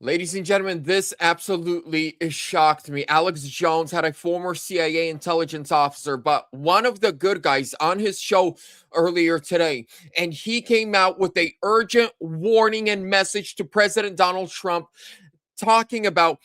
Ladies and gentlemen, this absolutely shocked me. Alex Jones had a former CIA intelligence officer, but one of the good guys on his show earlier today, and he came out with a urgent warning and message to President Donald Trump, talking about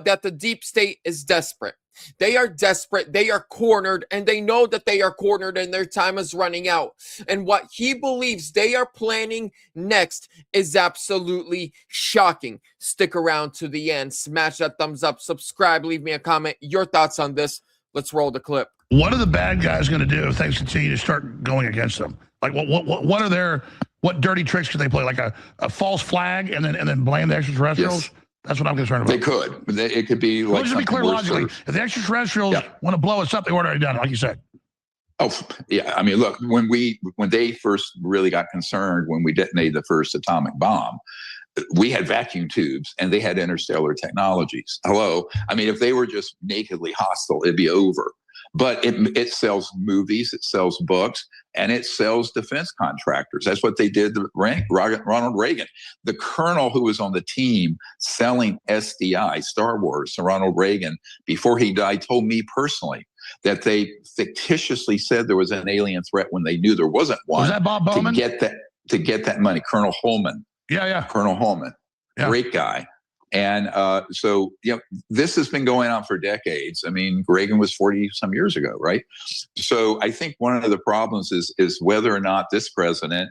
that the deep state is desperate. They are desperate, they are cornered, and they know that they are cornered and their time is running out. And what he believes they are planning next is absolutely shocking. Stick around to the end, smash that thumbs up, subscribe, leave me a comment, your thoughts on this. Let's roll the clip. What are the bad guys going to do if things continue to start going against them? Like, what dirty tricks could they play? Like a false flag and then blame the extraterrestrials? Yes. That's what I'm concerned about. They could. It could be like. Well, just to be clear, logically, if the extraterrestrials want to blow us up, they would already done it, like you said. Oh yeah, I mean, look, when they first really got concerned when we detonated the first atomic bomb, we had vacuum tubes and they had interstellar technologies. Hello, I mean, if they were just nakedly hostile, it'd be over. But it sells movies, it sells books, and it sells defense contractors. That's what they did to Ronald Reagan. The colonel who was on the team selling SDI, Star Wars, to Ronald Reagan before he died told me personally that they fictitiously said there was an alien threat when they knew there wasn't one. Was that Bob Bowman? To get that money. Colonel Holman. Yeah. Colonel Holman. Yeah. Great guy. And so, this has been going on for decades. I mean, Reagan was 40 some years ago, right? So I think one of the problems is whether or not this president,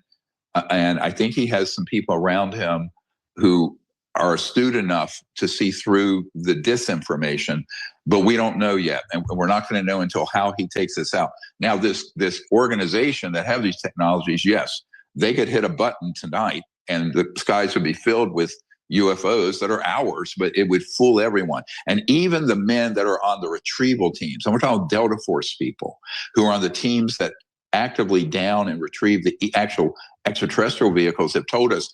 and I think he has some people around him who are astute enough to see through the disinformation, but we don't know yet. And we're not going to know until how he takes this out. Now, this organization that have these technologies, yes, they could hit a button tonight and the skies would be filled with UFOs that are ours, but it would fool everyone. And even the men that are on the retrieval teams, and we're talking Delta Force people who are on the teams that actively down and retrieve the actual extraterrestrial vehicles, have told us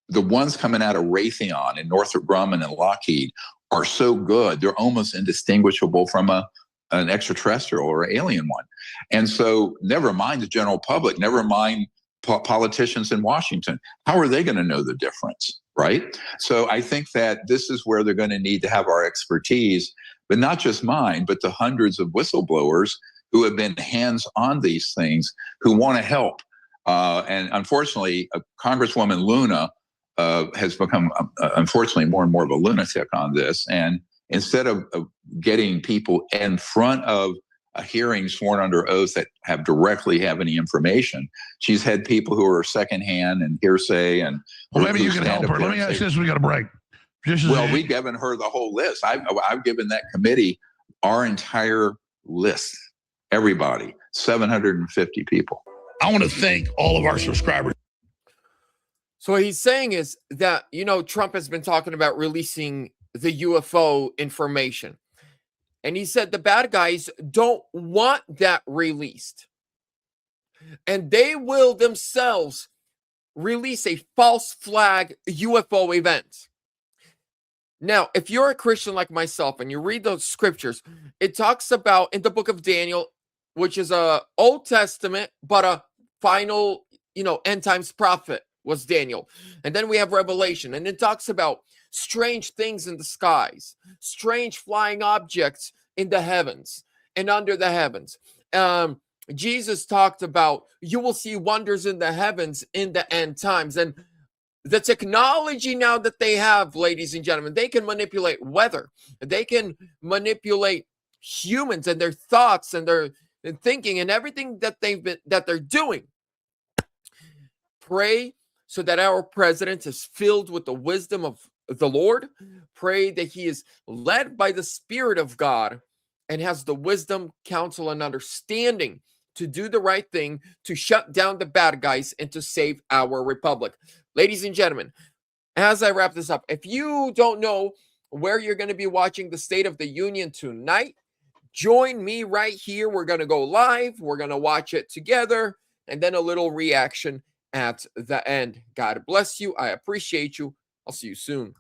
the ones coming out of Raytheon and Northrop Grumman and Lockheed are so good, they're almost indistinguishable from an extraterrestrial or alien one. And so never mind the general public, never mind politicians in Washington. How are they going to know the difference, right? So I think that this is where they're going to need to have our expertise, but not just mine, but the hundreds of whistleblowers who have been hands on these things, who want to help. And unfortunately, Congresswoman Luna has become, unfortunately, more and more of a lunatic on this. And instead of getting people in front of a hearing sworn under oath that directly have any information, she's had people who are secondhand and hearsay. And well, maybe you can help her. Let me ask this: we got a break. Well, we've given her the whole list. I've given that committee our entire list. Everybody, 750 people. I want to thank all of our subscribers. So what he's saying is that, Trump has been talking about releasing the UFO information. And he said the bad guys don't want that released. And they will themselves release a false flag UFO event. Now, if you're a Christian like myself and you read those scriptures, it talks about in the book of Daniel, which is a Old Testament, but a final, end times prophet was Daniel. And then we have Revelation, and it talks about strange things in the skies, strange flying objects in the heavens and under the heavens. Jesus talked about you will see wonders in the heavens in the end times. And the technology now that they have, ladies and gentlemen, they can manipulate weather. They can manipulate humans and their thoughts and their thinking and everything that they're doing. Pray so that our president is filled with the wisdom of the Lord. Pray that he is led by the Spirit of God and has the wisdom, counsel, and understanding to do the right thing, to shut down the bad guys, and to save our republic. Ladies and gentlemen, as I wrap this up, if you don't know where you're going to be watching the State of the Union tonight, join me right here. We're going to go live. We're going to watch it together, and then a little reaction at the end. God bless you. I appreciate you. I'll see you soon.